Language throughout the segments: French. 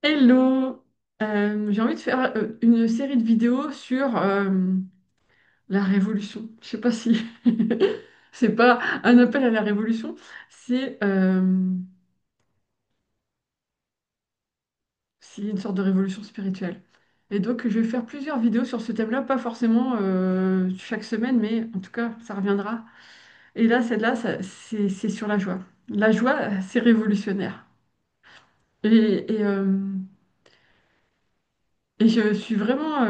Hello. J'ai envie de faire une série de vidéos sur la révolution. Je sais pas si c'est pas un appel à la révolution, c'est une sorte de révolution spirituelle. Et donc je vais faire plusieurs vidéos sur ce thème-là, pas forcément chaque semaine, mais en tout cas ça reviendra. Et là, celle-là, c'est sur la joie. La joie, c'est révolutionnaire. Et je suis vraiment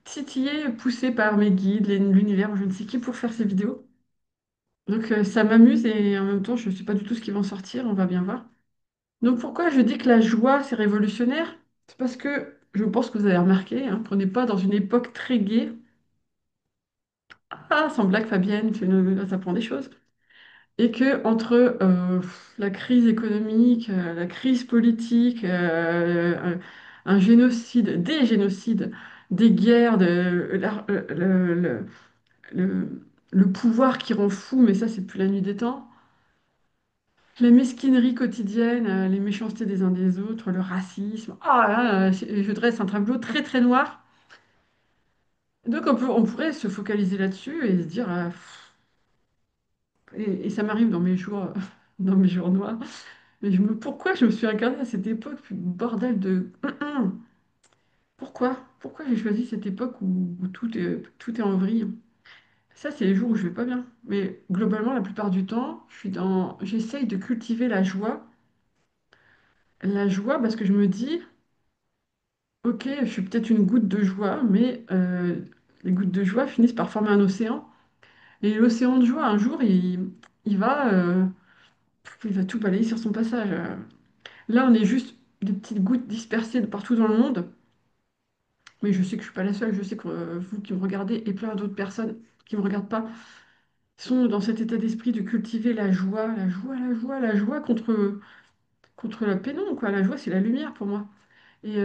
titillée, poussée par mes guides, l'univers, je ne sais qui, pour faire ces vidéos. Donc ça m'amuse et en même temps, je ne sais pas du tout ce qui va en sortir, on va bien voir. Donc pourquoi je dis que la joie, c'est révolutionnaire? C'est parce que je pense que vous avez remarqué, hein, qu'on n'est pas dans une époque très gaie. Ah, sans blague, Fabienne, tu apprends des choses. Et que entre la crise économique, la crise politique, un génocide, des génocides, des guerres, le- le pouvoir qui rend fou, mais ça c'est plus la nuit des temps, les mesquineries quotidiennes, les méchancetés des uns des autres, le racisme. Ah là, je dresse un tableau très très noir. Donc on pourrait se focaliser là-dessus et se dire, et ça m'arrive dans mes jours, dans mes jours noirs. Mais pourquoi je me suis incarnée à cette époque, bordel de... Pourquoi? Pourquoi j'ai choisi cette époque où tout est en vrille? Ça, c'est les jours où je vais pas bien. Mais globalement, la plupart du temps, j'essaye de cultiver la joie. La joie parce que je me dis, ok, je suis peut-être une goutte de joie, mais les gouttes de joie finissent par former un océan. Et l'océan de joie, un jour, il va, euh, il va tout balayer sur son passage. Là, on est juste des petites gouttes dispersées de partout dans le monde. Mais je sais que je suis pas la seule, je sais que vous qui me regardez et plein d'autres personnes qui me regardent pas sont dans cet état d'esprit de cultiver la joie, la joie, la joie, la joie contre la pénombre, quoi. La joie, c'est la lumière pour moi. Et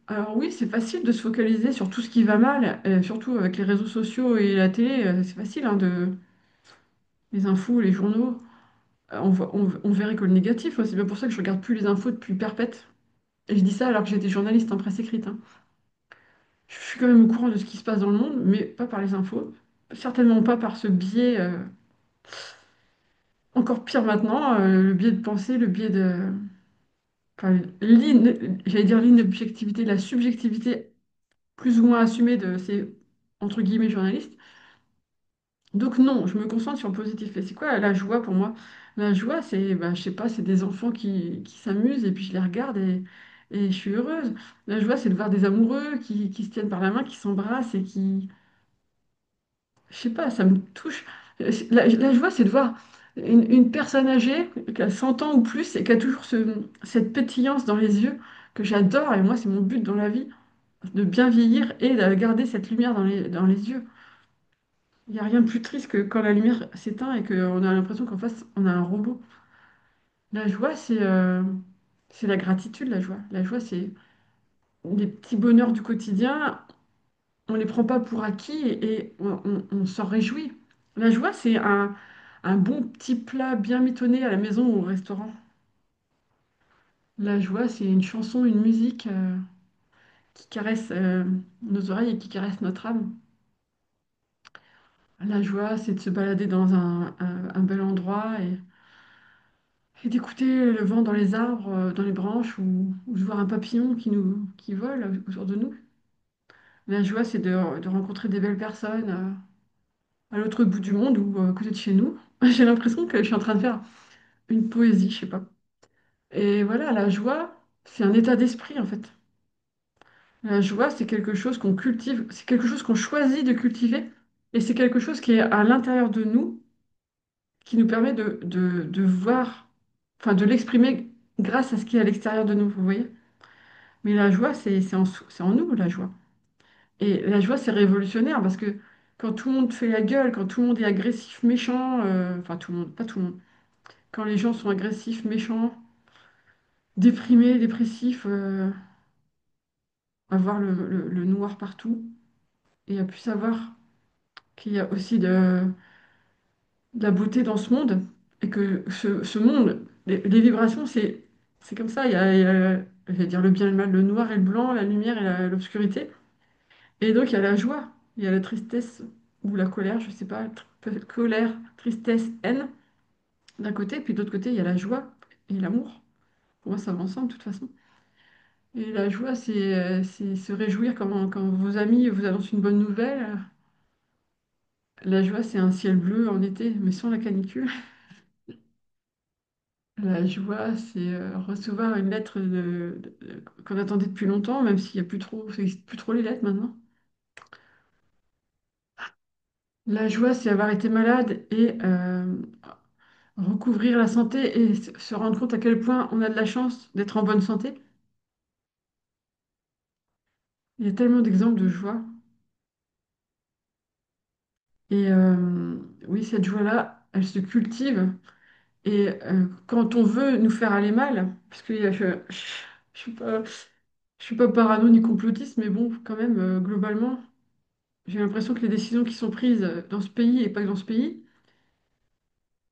alors oui, c'est facile de se focaliser sur tout ce qui va mal, surtout avec les réseaux sociaux et la télé, c'est facile, hein, les infos, les journaux. On verrait que le négatif, hein. C'est bien pour ça que je regarde plus les infos depuis perpète. Et je dis ça alors que j'étais journaliste en presse écrite, hein. Je suis quand même au courant de ce qui se passe dans le monde, mais pas par les infos. Certainement pas par ce biais, encore pire maintenant, le biais de pensée, le biais de... Enfin, j'allais dire l'inobjectivité, la subjectivité plus ou moins assumée de ces, entre guillemets, journalistes. Donc non, je me concentre sur le positif. Et c'est quoi la joie pour moi? La joie, c'est, bah, je sais pas, c'est des enfants qui s'amusent et puis je les regarde et je suis heureuse. La joie, c'est de voir des amoureux qui se tiennent par la main, qui s'embrassent et qui, je sais pas, ça me touche. La joie, c'est de voir une personne âgée qui a 100 ans ou plus et qui a toujours cette pétillance dans les yeux que j'adore. Et moi, c'est mon but dans la vie, de bien vieillir et de garder cette lumière dans les yeux. Il n'y a rien de plus triste que quand la lumière s'éteint et qu'on a l'impression qu'en face, on a un robot. La joie, c'est la gratitude, la joie. La joie, c'est les petits bonheurs du quotidien. On ne les prend pas pour acquis et on s'en réjouit. La joie, c'est un bon petit plat bien mitonné à la maison ou au restaurant. La joie, c'est une chanson, une musique qui caresse nos oreilles et qui caresse notre âme. La joie, c'est de se balader dans un bel endroit et d'écouter le vent dans les arbres, dans les branches ou de voir un papillon qui vole autour de nous. La joie, c'est de rencontrer des belles personnes à l'autre bout du monde ou à côté de chez nous. J'ai l'impression que je suis en train de faire une poésie, je sais pas. Et voilà, la joie, c'est un état d'esprit en fait. La joie, c'est quelque chose qu'on cultive, c'est quelque chose qu'on choisit de cultiver, et c'est quelque chose qui est à l'intérieur de nous, qui nous permet de voir, enfin de l'exprimer grâce à ce qui est à l'extérieur de nous, vous voyez? Mais la joie, c'est en nous, la joie. Et la joie, c'est révolutionnaire parce que quand tout le monde fait la gueule, quand tout le monde est agressif, méchant, enfin tout le monde, pas tout le monde, quand les gens sont agressifs, méchants, déprimés, dépressifs, à voir le noir partout, et à plus savoir qu'il y a aussi de la beauté dans ce monde, et que ce monde, les vibrations, c'est comme ça. j'allais dire le bien et le mal, le noir et le blanc, la lumière et l'obscurité. Et donc il y a la joie, il y a la tristesse ou la colère, je sais pas, peut-être colère, tristesse, haine d'un côté, puis de l'autre côté il y a la joie et l'amour. Pour moi ça va ensemble de toute façon. Et la joie c'est se réjouir quand vos amis vous annoncent une bonne nouvelle. La joie c'est un ciel bleu en été, mais sans la canicule. La joie c'est recevoir une lettre qu'on attendait depuis longtemps, même s'il y a plus trop, ça n'existe plus trop les lettres maintenant. La joie, c'est avoir été malade et recouvrir la santé et se rendre compte à quel point on a de la chance d'être en bonne santé. Il y a tellement d'exemples de joie. Et oui, cette joie-là, elle se cultive. Et quand on veut nous faire aller mal, parce que je suis pas parano ni complotiste, mais bon, quand même, globalement, j'ai l'impression que les décisions qui sont prises dans ce pays et pas que dans ce pays,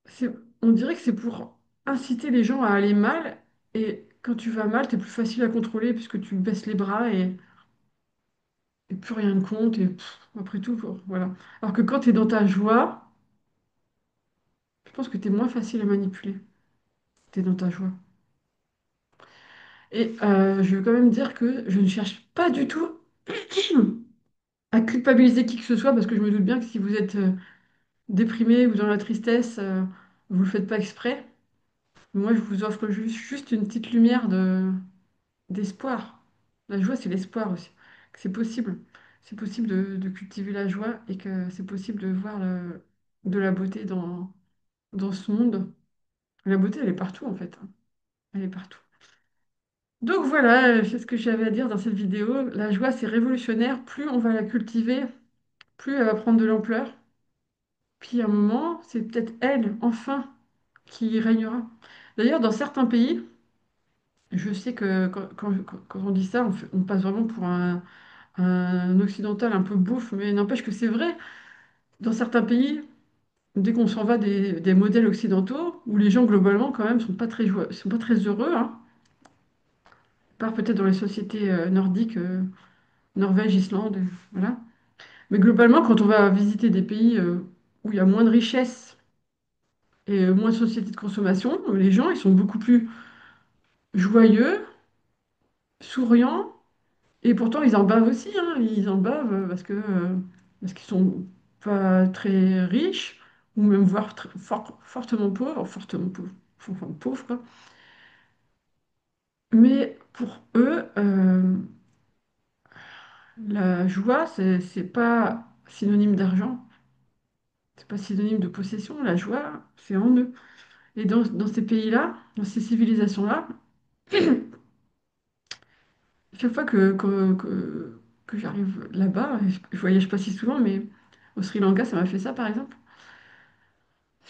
c'est, on dirait que c'est pour inciter les gens à aller mal. Et quand tu vas mal, t'es plus facile à contrôler puisque tu baisses les bras et plus rien ne compte. Et après tout, voilà. Alors que quand tu es dans ta joie, je pense que tu es moins facile à manipuler. Tu es dans ta joie. Et je veux quand même dire que je ne cherche pas du tout à culpabiliser qui que ce soit parce que je me doute bien que si vous êtes déprimé ou dans la tristesse, vous ne le faites pas exprès. Moi, je vous offre juste une petite lumière d'espoir. La joie, c'est l'espoir aussi. Que c'est possible. C'est possible de cultiver la joie et que c'est possible de voir de la beauté dans ce monde. La beauté, elle est partout en fait, hein. Elle est partout. Donc voilà, c'est ce que j'avais à dire dans cette vidéo. La joie, c'est révolutionnaire. Plus on va la cultiver, plus elle va prendre de l'ampleur. Puis à un moment, c'est peut-être elle, enfin, qui régnera. D'ailleurs, dans certains pays, je sais que quand on dit ça, on passe vraiment pour un occidental un peu bouffe, mais n'empêche que c'est vrai. Dans certains pays, dès qu'on s'en va des modèles occidentaux, où les gens globalement quand même sont pas très heureux, hein, à part peut-être dans les sociétés nordiques, Norvège, Islande, voilà. Mais globalement, quand on va visiter des pays où il y a moins de richesse et moins de sociétés de consommation, les gens ils sont beaucoup plus joyeux, souriants. Et pourtant, ils en bavent aussi, hein. Ils en bavent parce qu'ils sont pas très riches, ou même voire fortement pauvres, enfin, pauvres, quoi. Mais pour eux, la joie, c'est pas synonyme d'argent, c'est pas synonyme de possession. La joie, c'est en eux. Et dans ces pays-là, dans ces civilisations-là, chaque fois que j'arrive là-bas, je voyage pas si souvent, mais au Sri Lanka, ça m'a fait ça, par exemple.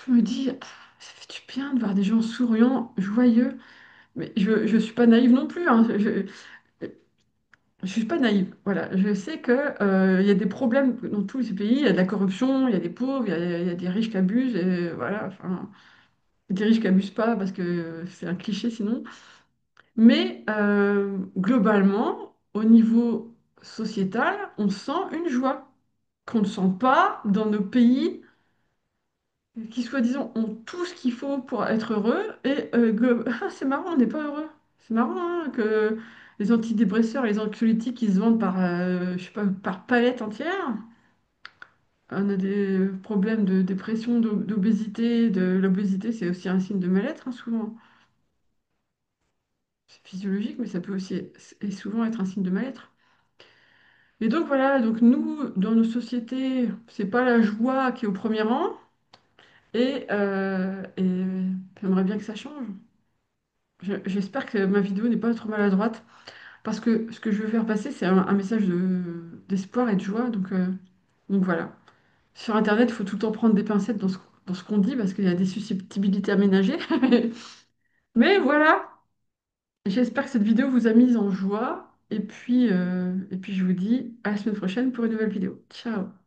Je me dis, ça fait du bien de voir des gens souriants, joyeux. Mais je ne suis pas naïve non plus, hein. Je suis pas naïve. Voilà. Je sais que, il y a des problèmes dans tous ces pays. Il y a de la corruption, il y a des pauvres, il y a des riches qui abusent. Et voilà, enfin, des riches qui abusent pas parce que c'est un cliché sinon. Mais globalement, au niveau sociétal, on sent une joie qu'on ne sent pas dans nos pays qui, soi-disant, ont tout ce qu'il faut pour être heureux. Et ah, c'est marrant, on n'est pas heureux. C'est marrant hein, que les antidépresseurs et les anxiolytiques qui se vendent par, je sais pas, par palette entière. On a des problèmes de dépression, d'obésité. L'obésité, c'est aussi un signe de mal-être, hein, souvent. C'est physiologique, mais ça peut aussi et souvent être un signe de mal-être. Et donc voilà, donc nous, dans nos sociétés, c'est pas la joie qui est au premier rang. Et j'aimerais bien que ça change. J'espère que ma vidéo n'est pas trop maladroite, parce que ce que je veux faire passer, c'est un message d'espoir et de joie. Donc voilà. Sur Internet, il faut tout le temps prendre des pincettes dans ce qu'on dit, parce qu'il y a des susceptibilités aménagées. Mais voilà, j'espère que cette vidéo vous a mise en joie. Et puis je vous dis à la semaine prochaine pour une nouvelle vidéo. Ciao!